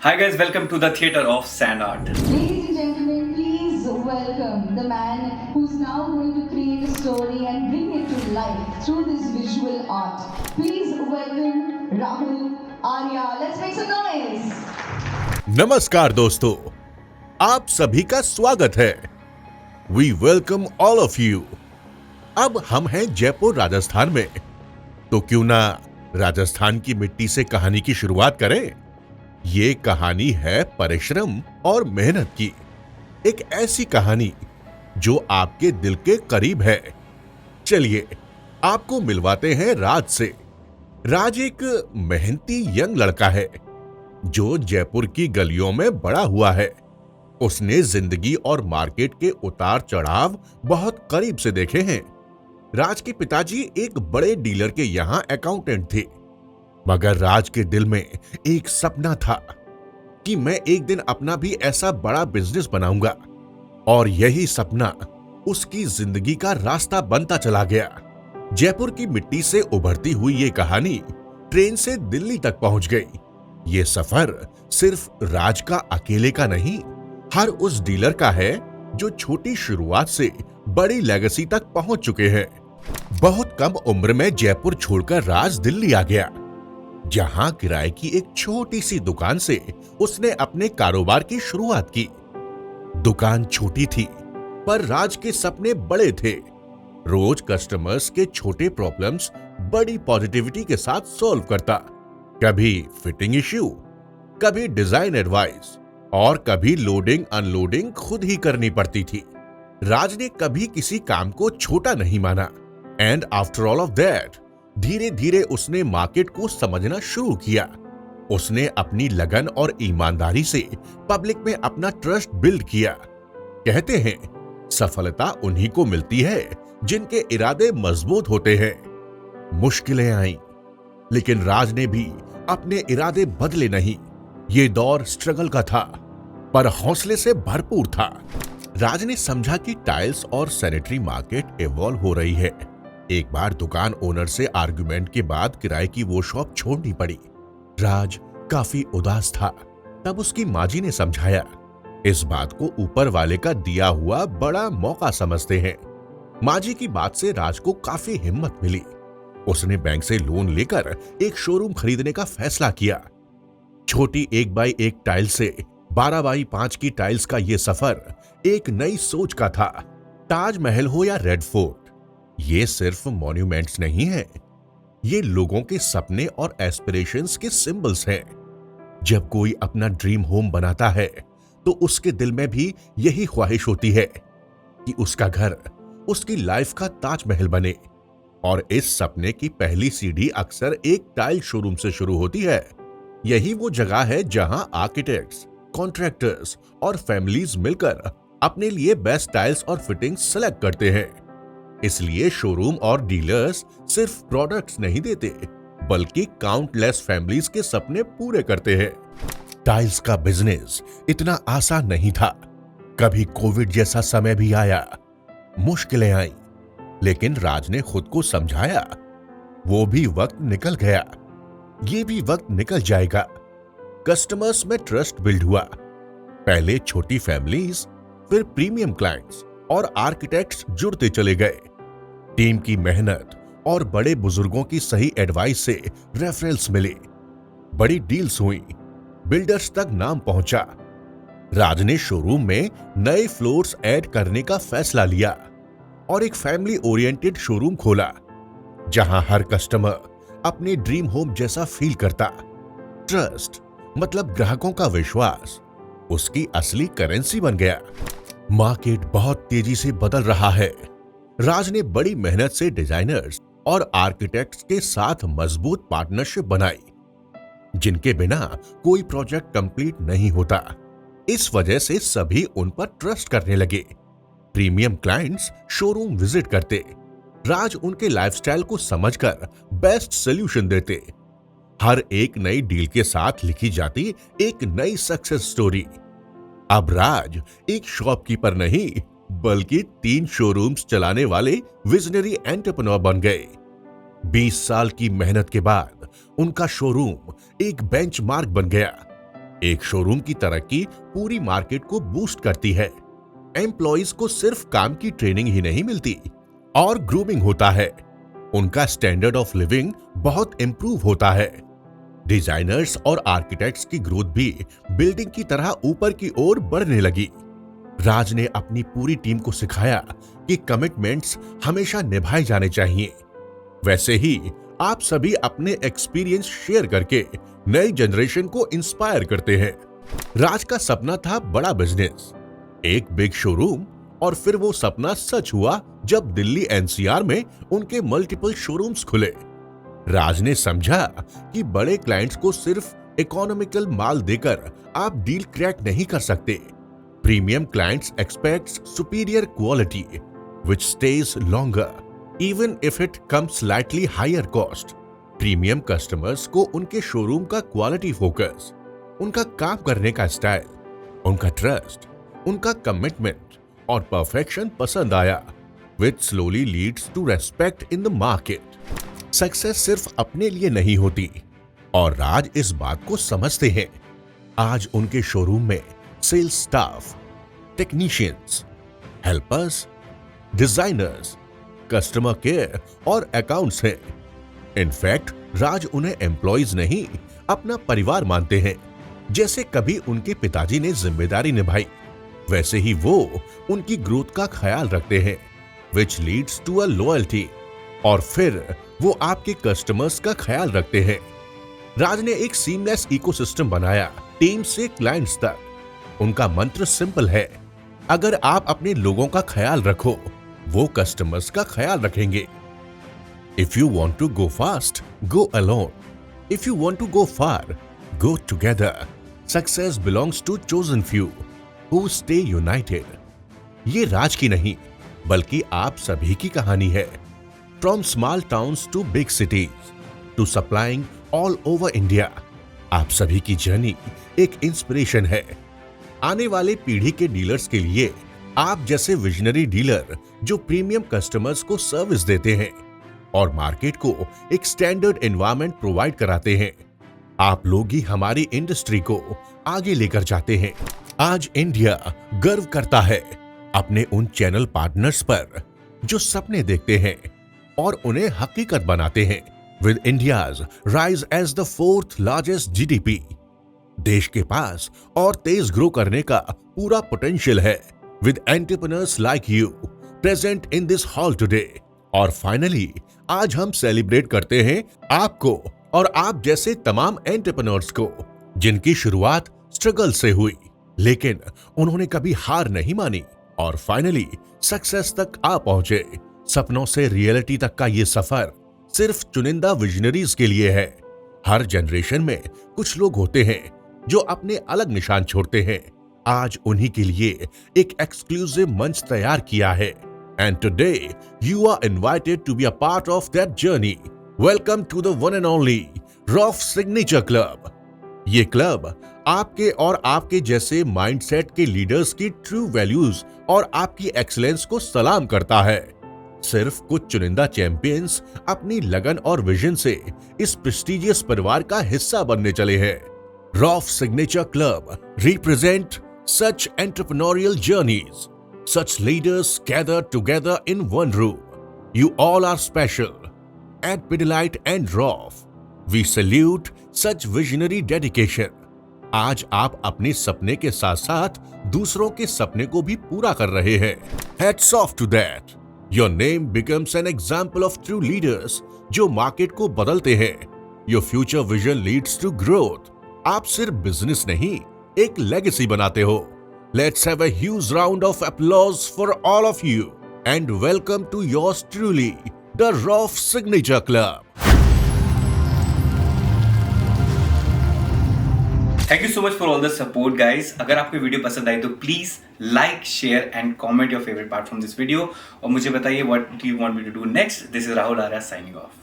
Hi guys, welcome to the Theatre of Sand Art. Ladies and gentlemen, please welcome the man who's now going to create a story and bring it to life through this visual art. Please welcome Rahul Arya. Let's make some noise. नमस्कार दोस्तों, आप सभी का स्वागत है। We welcome all of you. अब हम हैं जयपुर राजस्थान में, तो क्यों ना राजस्थान की मिट्टी से कहानी की शुरुआत करें। ये कहानी है परिश्रम और मेहनत की, एक ऐसी कहानी जो आपके दिल के करीब है। चलिए आपको मिलवाते हैं राज से। राज एक मेहनती यंग लड़का है जो जयपुर की गलियों में बड़ा हुआ है। उसने जिंदगी और मार्केट के उतार चढ़ाव बहुत करीब से देखे हैं। राज के पिताजी एक बड़े डीलर के यहां अकाउंटेंट थे, मगर राज के दिल में एक सपना था कि मैं एक दिन अपना भी ऐसा बड़ा बिजनेस बनाऊंगा, और यही सपना उसकी जिंदगी का रास्ता बनता चला गया। जयपुर की मिट्टी से उभरती हुई ये कहानी ट्रेन से दिल्ली तक पहुंच गई। ये सफर सिर्फ राज का अकेले का नहीं, हर उस डीलर का है जो छोटी शुरुआत से बड़ी लेगेसी तक पहुंच चुके हैं। बहुत कम उम्र में जयपुर छोड़कर राज दिल्ली आ गया, जहां किराए की एक छोटी सी दुकान से उसने अपने कारोबार की शुरुआत की। दुकान छोटी थी, पर राज के सपने बड़े थे। रोज कस्टमर्स के छोटे प्रॉब्लम्स बड़ी पॉजिटिविटी के साथ सॉल्व करता। कभी फिटिंग इश्यू, कभी डिजाइन एडवाइस, और कभी लोडिंग अनलोडिंग खुद ही करनी पड़ती थी। राज ने कभी किसी काम को छोटा नहीं माना, and after all of that धीरे धीरे उसने मार्केट को समझना शुरू किया। उसने अपनी लगन और ईमानदारी से पब्लिक में अपना ट्रस्ट बिल्ड किया। कहते हैं सफलता उन्हीं को मिलती है जिनके इरादे मजबूत होते हैं। मुश्किलें आईं, लेकिन राज ने भी अपने इरादे बदले नहीं। ये दौर स्ट्रगल का था, पर हौसले से भरपूर था। राज ने समझा कि टाइल्स और सैनिटरी मार्केट इवॉल्व हो रही है। एक बार दुकान ओनर से आर्गुमेंट के बाद किराए की वो शॉप छोड़नी पड़ी। राज काफी उदास था। तब उसकी माजी ने समझाया, इस बात को ऊपर वाले का दिया हुआ बड़ा मौका समझते हैं। माजी की बात से राज को काफी हिम्मत मिली। उसने बैंक से लोन लेकर एक शोरूम खरीदने का फैसला किया। छोटी 1x1 टाइल से 12x5 की टाइल्स का यह सफर एक नई सोच का था। ताजमहल हो या रेड फोर्ट, ये सिर्फ मॉन्यूमेंट्स नहीं है, ये लोगों के सपने और एस्पिरेशंस के सिंबल्स हैं। जब कोई अपना ड्रीम होम बनाता है तो उसके दिल में भी यही ख्वाहिश होती है कि उसका घर उसकी लाइफ का ताजमहल बने। और इस सपने की पहली सीढ़ी अक्सर एक टाइल शोरूम से शुरू होती है। यही वो जगह है जहां आर्किटेक्ट्स, कॉन्ट्रैक्टर्स और फैमिलीज मिलकर अपने लिए बेस्ट टाइल्स और फिटिंग्स सेलेक्ट करते हैं। इसलिए शोरूम और डीलर्स सिर्फ प्रोडक्ट्स नहीं देते, बल्कि काउंटलेस फैमिलीज के सपने पूरे करते हैं। टाइल्स का बिजनेस इतना आसान नहीं था। कभी कोविड जैसा समय भी आया, मुश्किलें आईं, लेकिन राज ने खुद को समझाया, वो भी वक्त निकल गया, ये भी वक्त निकल जाएगा। कस्टमर्स में ट्रस्ट बिल्ड हुआ। पहले छोटी फैमिलीज, फिर प्रीमियम क्लाइंट्स और आर्किटेक्ट्स जुड़ते चले गए। टीम की मेहनत और बड़े बुजुर्गों की सही एडवाइस से रेफरल्स मिले, बड़ी डील्स हुई, बिल्डर्स तक नाम पहुंचा। राज ने शोरूम में नए फ्लोर्स ऐड करने का फैसला लिया और एक फैमिली ओरिएंटेड शोरूम खोला, जहां हर कस्टमर अपने ड्रीम होम जैसा फील करता। ट्रस्ट मतलब ग्राहकों का विश्वास उसकी असली करेंसी बन गया। मार्केट बहुत तेजी से बदल रहा है। राज ने बड़ी मेहनत से डिजाइनर्स और आर्किटेक्ट्स के साथ मजबूत पार्टनरशिप बनाई, जिनके बिना कोई प्रोजेक्ट कंप्लीट नहीं होता। इस वजह से सभी उन पर ट्रस्ट करने लगे। प्रीमियम क्लाइंट्स शोरूम विजिट करते, राज उनके लाइफस्टाइल को समझकर बेस्ट सोल्यूशन देते। हर एक नई डील के साथ लिखी जाती एक नई सक्सेस स्टोरी। अब राज एक शॉपकीपर नहीं, बल्कि 3 शोरूम्स चलाने वाले विजनरी एंटरप्रेन्योर बन गए। 20 साल की मेहनत के बाद उनका शोरूम एक बेंचमार्क बन गया। एक शोरूम की तरक्की पूरी मार्केट को बूस्ट करती है। एम्प्लॉइज को सिर्फ काम की ट्रेनिंग ही नहीं मिलती और ग्रूमिंग होता है, उनका स्टैंडर्ड ऑफ लिविंग बहुत इंप्रूव होता है। डिजाइनर्स और आर्किटेक्ट्स की ग्रोथ भी बिल्डिंग की तरह ऊपर की ओर बढ़ने लगी। राज ने अपनी पूरी टीम को सिखाया कि कमिटमेंट्स हमेशा निभाए जाने चाहिए। वैसे ही आप सभी अपने एक्सपीरियंस शेयर करके नई जनरेशन को इंस्पायर करते हैं। राज का सपना था बड़ा बिजनेस, एक बिग शोरूम, और फिर वो सपना सच हुआ जब दिल्ली एनसीआर में उनके मल्टीपल शोरूम्स खुले। राज ने समझा कि बड़े क्लाइंट्स को सिर्फ इकोनॉमिकल माल देकर आप डील क्रैक नहीं कर सकते। Premium clients aspects superior quality which stage longer even if it comes slightly higher cost। Premium customers को उनके शोरूम का क्वालिटी फोकस, उनका काम करने का स्टाइल, उनका ट्रस्ट, उनका कमिटमेंट और परफेक्शन पसंद आया, which slowly leads to respect in the market। Success सिर्फ अपने लिए नहीं होती और राज इस बात को समझते हैं। आज उनके शोरूम में sales staff, technicians, helpers, designers, customer care और अकाउंट्स हैं। इनफैक्ट राज उन्हें एम्प्लॉइज नहीं, अपना परिवार मानते हैं। जैसे कभी उनके पिताजी ने जिम्मेदारी निभाई, वैसे ही वो उनकी ग्रोथ का ख्याल रखते हैं, which leads to a loyalty, और फिर वो आपके कस्टमर्स का ख्याल रखते हैं। राज ने एक सीमलेस इकोसिस्टम बनाया, टीम से क्लाइंट्स तक। उनका मंत्र सिंपल है, अगर आप अपने लोगों का ख्याल रखो, वो कस्टमर्स का ख्याल रखेंगे। If you want to go fast, go alone. If you want to go far, go together. Success belongs to chosen few who stay united. ये राज की नहीं, बल्कि आप सभी की कहानी है। From small towns to big cities, to supplying all over India, आप सभी की जर्नी एक इंस्पिरेशन है। आने वाले पीढ़ी के डीलर्स के लिए आप जैसे विजनरी डीलर जो प्रीमियम कस्टमर्स को सर्विस देते हैं और मार्केट को एक स्टैंडर्ड एनवायरनमेंट प्रोवाइड कराते हैं, आप लोग ही हमारी इंडस्ट्री को आगे लेकर जाते हैं। आज इंडिया गर्व करता है अपने उन चैनल पार्टनर्स पर जो सपने देखते हैं और उन्हें हकीकत बनाते हैं। With India's rise as the 4th largest GDP, देश के पास और तेज ग्रो करने का पूरा पोटेंशियल है। With entrepreneurs like you present in this hall today, और फाइनली आज हम सेलिब्रेट करते हैं आपको और आप जैसे तमाम एंटरप्रेन्योर्स को, जिनकी शुरुआत स्ट्रगल से हुई, लेकिन उन्होंने कभी हार नहीं मानी और फाइनली सक्सेस तक आ पहुंचे। सपनों से रियलिटी तक का ये सफर सिर्फ चुनिंदा विजनरीज के लिए है। हर जनरेशन में कुछ लोग होते हैं जो अपने अलग निशान छोड़ते हैं। आज उन्हीं के लिए एक एक्सक्लूसिव मंच तैयार किया है, and today you are invited to be a part of that journey. Welcome to the one and only Roff signature club. ये क्लब आपके और आपके जैसे माइंडसेट के लीडर्स की ट्रू वैल्यूज और आपकी एक्सीलेंस को सलाम करता है। सिर्फ कुछ चुनिंदा चैंपियंस अपनी लगन और विजन से इस प्रेस्टिजियस परिवार का हिस्सा बनने चले हैं। Rough signature club represent such entrepreneurial journeys, such leaders gathered together in one room. You all are special. At Pidilite and Roff, we salute such visionary dedication. आज आप अपने सपने के साथ साथ दूसरों के सपने को भी पूरा कर रहे हैं। Hats off to that. Your name becomes an example of true leaders जो मार्केट को बदलते हैं। Your future vision leads to growth. आप सिर्फ बिजनेस नहीं, एक लेगेसी बनाते हो। Let's have a huge round of applause for all of you and welcome to yours truly, the Roff Signature Club. Thank you so much for all the support guys. अगर आपको video पसंद आई तो please like, share and comment your favourite part from this video और मुझे बताइए what do you want me to do next. This is Rahul Arya signing of.